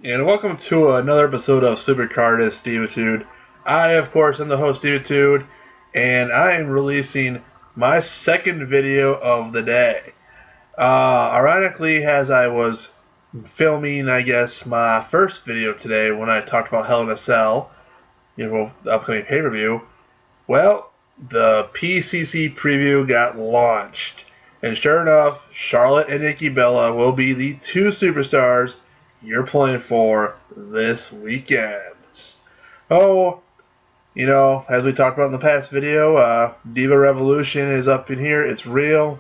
And welcome to another episode of Supercard is Stevitude. I, of course, am the host, Stevitude, and I am releasing my second video of the day. Ironically, as I was filming, I guess, my first video today when I talked about Hell in a Cell, the upcoming pay-per-view, well, the PCC preview got launched. And sure enough, Charlotte and Nikki Bella will be the two superstars you're playing for this weekend. Oh, as we talked about in the past video, Diva Revolution is up in here. It's real.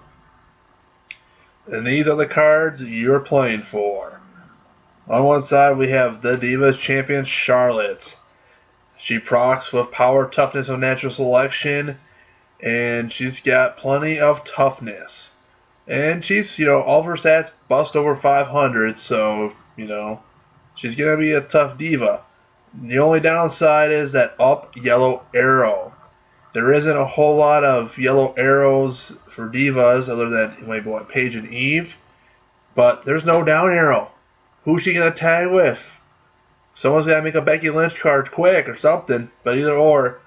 And these are the cards you're playing for. On one side, we have the Divas champion, Charlotte. She procs with power, toughness, and natural selection. And she's got plenty of toughness. And she's, all of her stats bust over 500, so she's going to be a tough diva. The only downside is that up yellow arrow. There isn't a whole lot of yellow arrows for divas other than maybe Paige and Eve. But there's no down arrow. Who's she going to tag with? Someone's got to make a Becky Lynch card quick or something. But either or,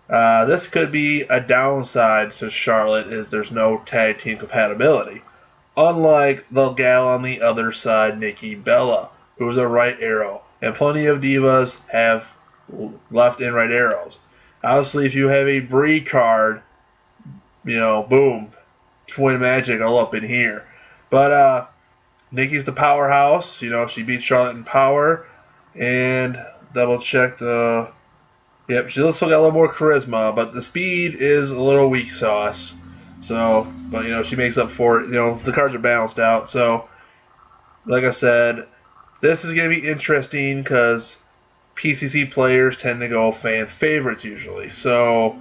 this could be a downside to Charlotte is there's no tag team compatibility. Unlike the gal on the other side, Nikki Bella, who is a right arrow. And plenty of divas have left and right arrows. Obviously, if you have a Brie card, boom, twin magic all up in here. But Nikki's the powerhouse. She beat Charlotte in power. And double check the... Yep, she's still got a little more charisma, but the speed is a little weak sauce. So, but she makes up for it. The cards are balanced out. So, like I said, this is going to be interesting because PCC players tend to go fan favorites usually. So,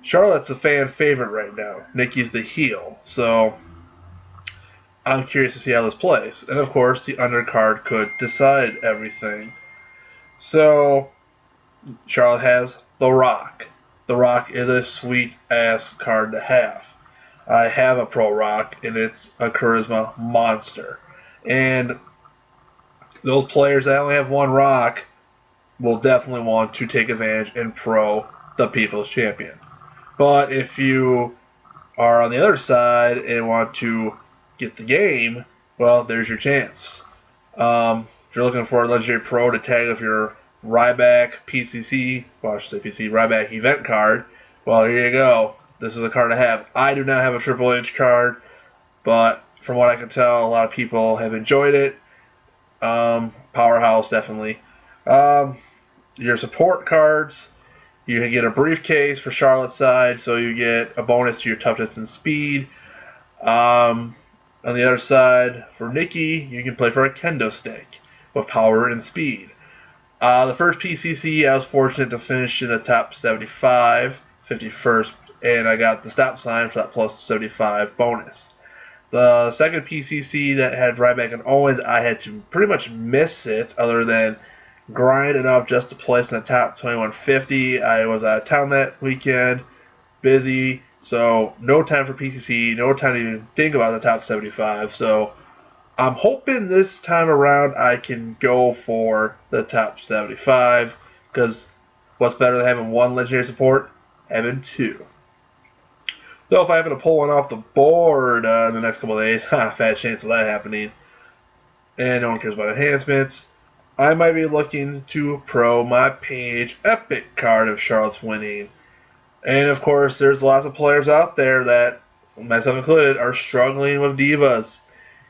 Charlotte's a fan favorite right now. Nikki's the heel. So, I'm curious to see how this plays. And of course, the undercard could decide everything. So, Charlotte has The Rock. The Rock is a sweet-ass card to have. I have a Pro Rock, and it's a charisma monster. And those players that only have one Rock will definitely want to take advantage and pro the People's Champion. But if you are on the other side and want to get the game, well, there's your chance. If you're looking for a Legendary Pro to tag with your Ryback PCC, well, I should say PC, Ryback event card, well, here you go. This is a card I have. I do not have a Triple H card, but from what I can tell, a lot of people have enjoyed it. Powerhouse, definitely. Your support cards, you can get a briefcase for Charlotte's side, so you get a bonus to your toughness and speed. On the other side, for Nikki, you can play for a kendo stick with power and speed. The first PCC, I was fortunate to finish in the top 75, 51st, and I got the stop sign for that plus 75 bonus. The second PCC that had Ryback and Owens, I had to pretty much miss it other than grind enough just to place in the top 2150. I was out of town that weekend, busy, so no time for PCC, no time to even think about the top 75. So I'm hoping this time around I can go for the top 75, because what's better than having one legendary support? Having two. Though if I happen to pull one off the board in the next couple of days, fat chance of that happening, and no one cares about enhancements, I might be looking to pro my Paige Epic card if Charlotte's winning. And of course, there's lots of players out there that, myself included, are struggling with divas.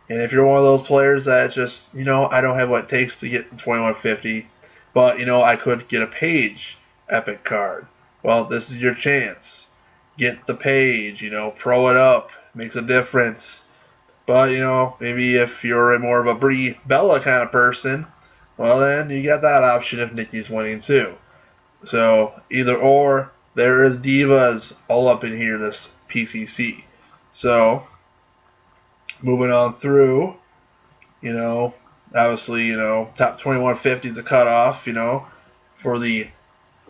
And if you're one of those players that just, I don't have what it takes to get 2150, but, I could get a Paige Epic card. Well, this is your chance. Get the Paige, pro it up. Makes a difference. But, maybe if you're more of a Brie Bella kind of person, well, then you got that option if Nikki's winning too. So, either or, there is divas all up in here, this PCC. So, moving on through, obviously, top 2150 is the cutoff, for the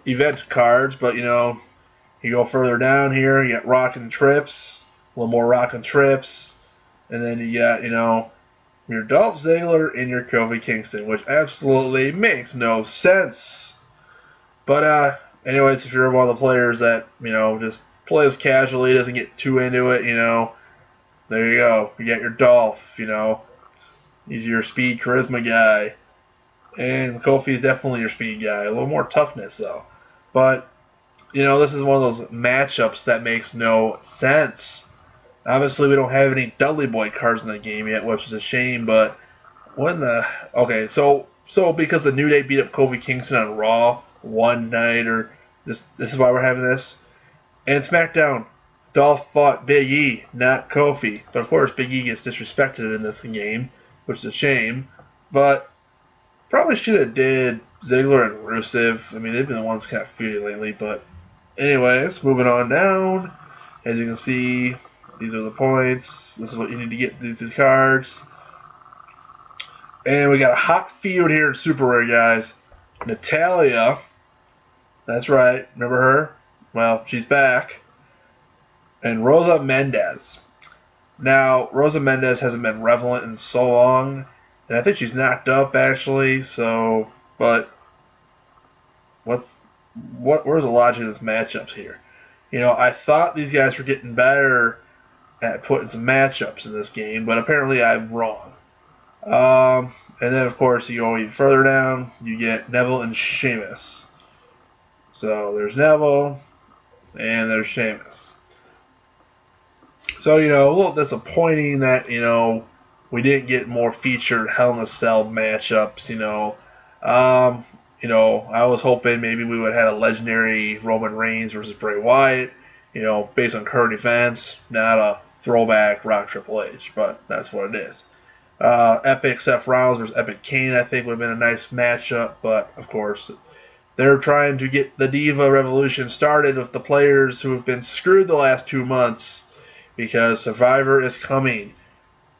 event cards. But, you go further down here, you got Rock and Trips, a little more Rock and Trips. And then you got, your Dolph Ziggler and your Kofi Kingston, which absolutely makes no sense. But anyways, if you're one of the players that just plays casually, doesn't get too into it, there you go. You got your Dolph. He's your speed charisma guy, and Kofi's definitely your speed guy. A little more toughness though, but this is one of those matchups that makes no sense. Obviously, we don't have any Dudley Boy cards in the game yet, which is a shame. But okay, so because the New Day beat up Kofi Kingston on Raw one night, or this is why we're having this. And SmackDown, Dolph fought Big E, not Kofi. But of course, Big E gets disrespected in this game, which is a shame. But probably should have did Ziggler and Rusev. I mean, they've been the ones kind of feuding lately. But anyways, moving on down. As you can see, these are the points. This is what you need to get these cards. And we got a hot feud here in Super Rare, guys. Natalya. That's right. Remember her? Well, she's back. And Rosa Mendez. Now, Rosa Mendez hasn't been relevant in so long. And I think she's knocked up, actually. So, but where's the logic of this matchups here? I thought these guys were getting better at putting some matchups in this game, but apparently I'm wrong. And then, of course, you go even further down, you get Neville and Sheamus. So there's Neville, and there's Sheamus. So, a little disappointing that, we didn't get more featured Hell in a Cell matchups, I was hoping maybe we would have had a legendary Roman Reigns versus Bray Wyatt, based on current events, not a throwback Rock Triple H, but that's what it is. Epic Seth Rollins versus Epic Kane, I think, would have been a nice matchup, but of course, they're trying to get the Diva Revolution started with the players who have been screwed the last 2 months because Survivor is coming.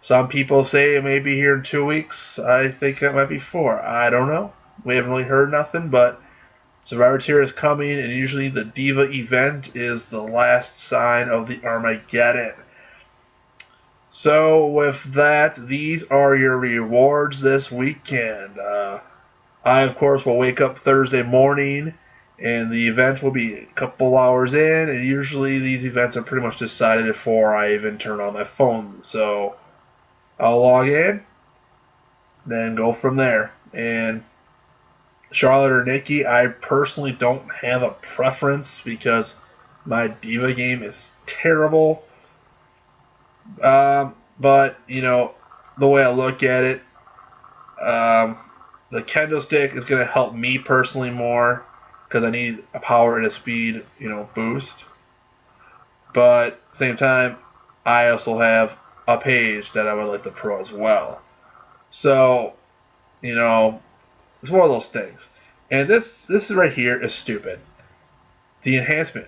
Some people say it may be here in 2 weeks. I think it might be 4. I don't know. We haven't really heard nothing, but Survivor Tier is coming, and usually the Diva event is the last sign of the Armageddon. So with that, these are your rewards this weekend. I, of course, will wake up Thursday morning, and the event will be a couple hours in, and usually these events are pretty much decided before I even turn on my phone. So I'll log in, then go from there. And Charlotte or Nikki, I personally don't have a preference because my Diva game is terrible. But, the way I look at it, the kendo stick is going to help me personally more because I need a power and a speed, boost. But at the same time, I also have a page that I would like to pro as well. So, it's one of those things. And this right here is stupid. The enhancement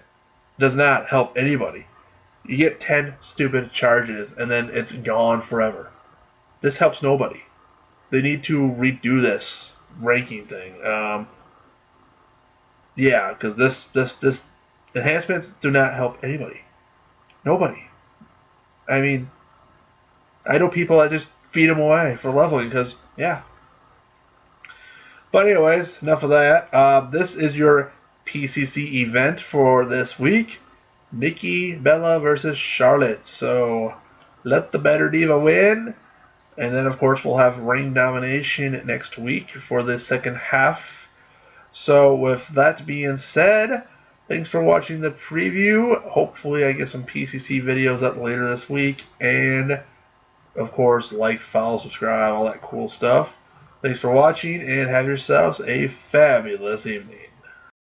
does not help anybody. You get 10 stupid charges, and then it's gone forever. This helps nobody. They need to redo this ranking thing. Because this enhancements do not help anybody. Nobody. I mean, I know people that just feed them away for leveling because, yeah. But anyways, enough of that. This is your PCC event for this week. Nikki Bella versus Charlotte. So let the better diva win. And then, of course, we'll have ring domination next week for the second half. So with that being said, thanks for watching the preview. Hopefully I get some PCC videos up later this week. And, of course, like, follow, subscribe, all that cool stuff. Thanks for watching, and have yourselves a fabulous evening.